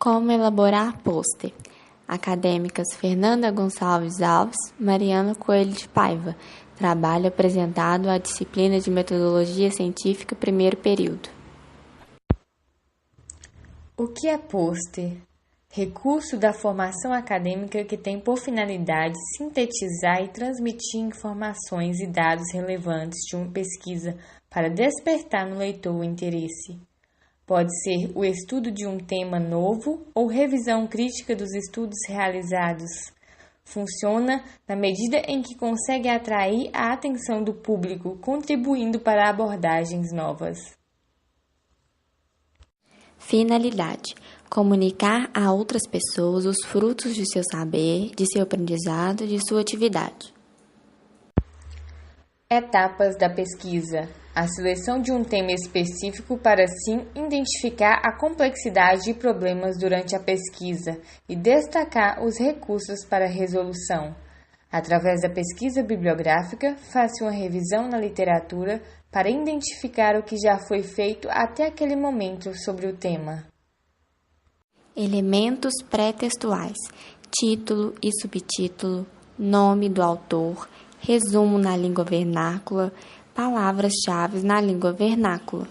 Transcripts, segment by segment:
Como elaborar pôster. Acadêmicas Fernanda Gonçalves Alves, Mariana Coelho de Paiva. Trabalho apresentado à disciplina de Metodologia Científica, primeiro período. O que é pôster? Recurso da formação acadêmica que tem por finalidade sintetizar e transmitir informações e dados relevantes de uma pesquisa para despertar no leitor o interesse. Pode ser o estudo de um tema novo ou revisão crítica dos estudos realizados. Funciona na medida em que consegue atrair a atenção do público, contribuindo para abordagens novas. Finalidade: comunicar a outras pessoas os frutos de seu saber, de seu aprendizado, de sua atividade. Etapas da pesquisa: a seleção de um tema específico para assim identificar a complexidade de problemas durante a pesquisa e destacar os recursos para a resolução. Através da pesquisa bibliográfica, faz-se uma revisão na literatura para identificar o que já foi feito até aquele momento sobre o tema. Elementos pré-textuais: título e subtítulo, nome do autor, resumo na língua vernácula, palavras-chave na língua vernácula.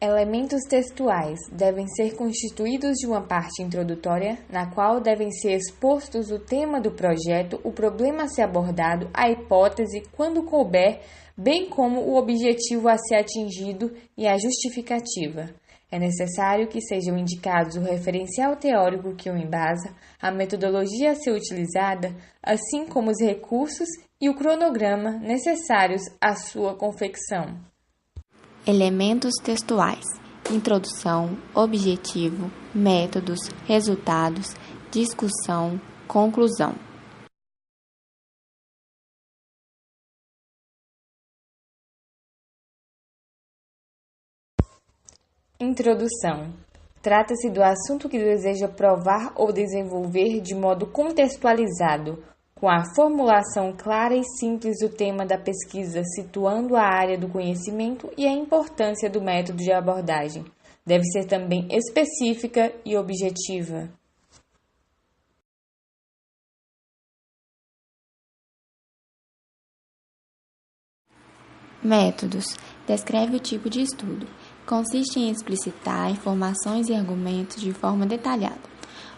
Elementos textuais devem ser constituídos de uma parte introdutória, na qual devem ser expostos o tema do projeto, o problema a ser abordado, a hipótese, quando couber, bem como o objetivo a ser atingido e a justificativa. É necessário que sejam indicados o referencial teórico que o embasa, a metodologia a ser utilizada, assim como os recursos e o cronograma necessários à sua confecção. Elementos textuais: introdução, objetivo, métodos, resultados, discussão, conclusão. Introdução: trata-se do assunto que deseja provar ou desenvolver de modo contextualizado, com a formulação clara e simples do tema da pesquisa, situando a área do conhecimento e a importância do método de abordagem. Deve ser também específica e objetiva. Métodos: descreve o tipo de estudo. Consiste em explicitar informações e argumentos de forma detalhada.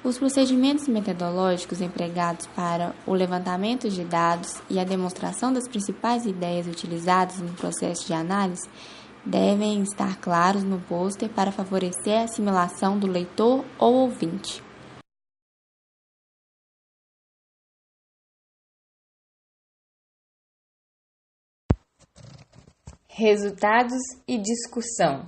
Os procedimentos metodológicos empregados para o levantamento de dados e a demonstração das principais ideias utilizadas no processo de análise devem estar claros no pôster para favorecer a assimilação do leitor ou ouvinte. Resultados e discussão: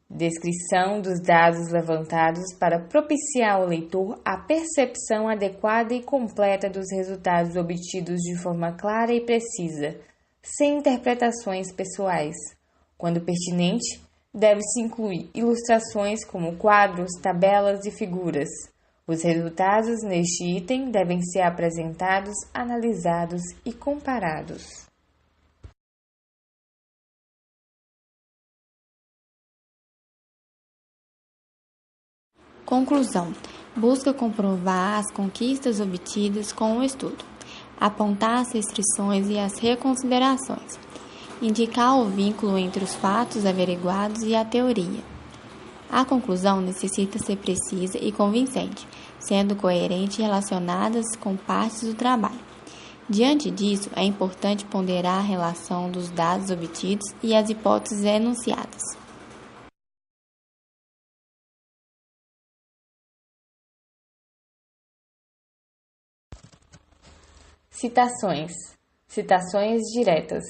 descrição dos dados levantados para propiciar ao leitor a percepção adequada e completa dos resultados obtidos de forma clara e precisa, sem interpretações pessoais. Quando pertinente, deve-se incluir ilustrações como quadros, tabelas e figuras. Os resultados neste item devem ser apresentados, analisados e comparados. Conclusão: busca comprovar as conquistas obtidas com o estudo, apontar as restrições e as reconsiderações, indicar o vínculo entre os fatos averiguados e a teoria. A conclusão necessita ser precisa e convincente, sendo coerente e relacionadas com partes do trabalho. Diante disso, é importante ponderar a relação dos dados obtidos e as hipóteses enunciadas. Citações. Citações diretas.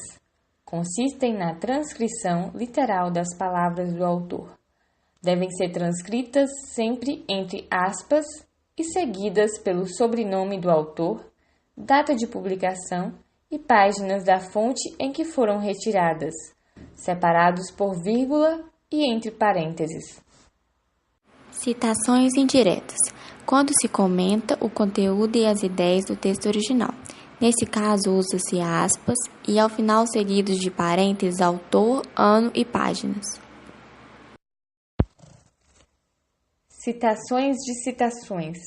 Consistem na transcrição literal das palavras do autor. Devem ser transcritas sempre entre aspas e seguidas pelo sobrenome do autor, data de publicação e páginas da fonte em que foram retiradas, separados por vírgula e entre parênteses. Citações indiretas: quando se comenta o conteúdo e as ideias do texto original. Nesse caso, usa-se aspas e, ao final, seguidos de parênteses, autor, ano e páginas. Citações de citações,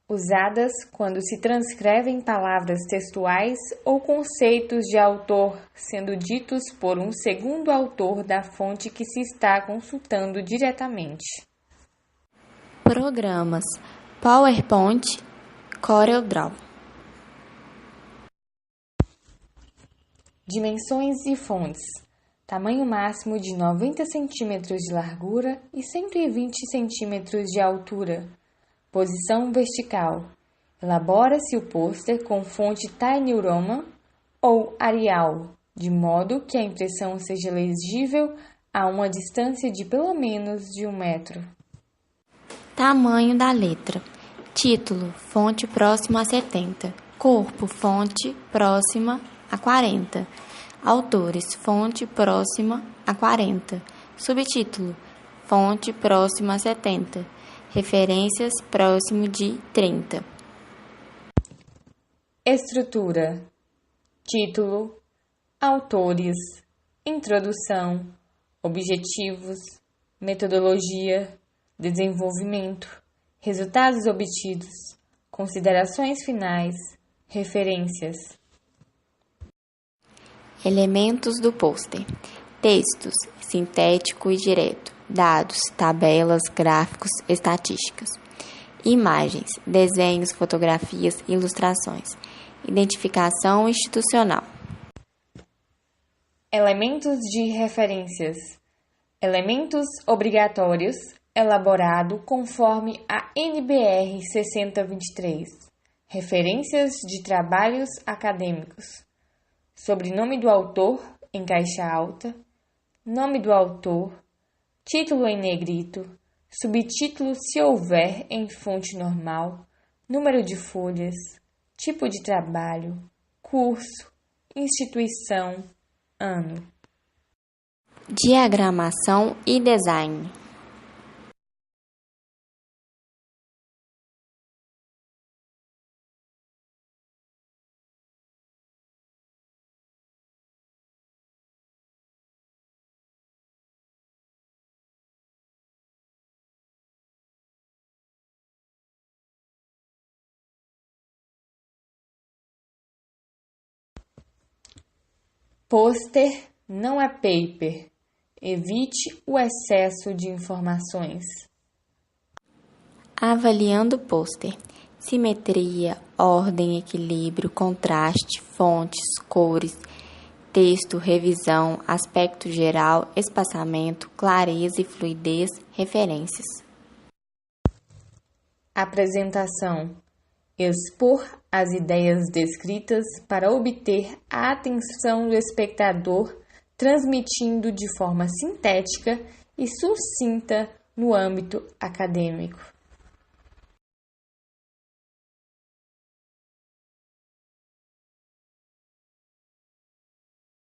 usadas quando se transcrevem palavras textuais ou conceitos de autor sendo ditos por um segundo autor da fonte que se está consultando diretamente. Programas PowerPoint, CorelDRAW. Dimensões e fontes. Tamanho máximo de 90 cm de largura e 120 cm de altura. Posição vertical. Elabora-se o pôster com fonte Tiny Roman ou Arial, de modo que a impressão seja legível a uma distância de pelo menos de 1 metro. Tamanho da letra. Título, fonte próxima a 70. Corpo, fonte próxima a 40. Autores, fonte próxima a 40. Subtítulo, fonte próxima a 70. Referências, próximo de 30. Estrutura. Título, autores, introdução, objetivos, metodologia, desenvolvimento, resultados obtidos, considerações finais, referências. Elementos do pôster. Textos, sintético e direto. Dados, tabelas, gráficos, estatísticas. Imagens, desenhos, fotografias, ilustrações. Identificação institucional. Elementos de referências. Elementos obrigatórios, elaborado conforme a NBR 6023. Referências de trabalhos acadêmicos. Sobrenome do autor, em caixa alta. Nome do autor. Título em negrito. Subtítulo, se houver, em fonte normal. Número de folhas. Tipo de trabalho. Curso. Instituição. Ano. Diagramação e design. Pôster não é paper. Evite o excesso de informações. Avaliando o pôster. Simetria, ordem, equilíbrio, contraste, fontes, cores, texto, revisão, aspecto geral, espaçamento, clareza e fluidez, referências. Apresentação. Expor as ideias descritas para obter a atenção do espectador, transmitindo de forma sintética e sucinta no âmbito acadêmico.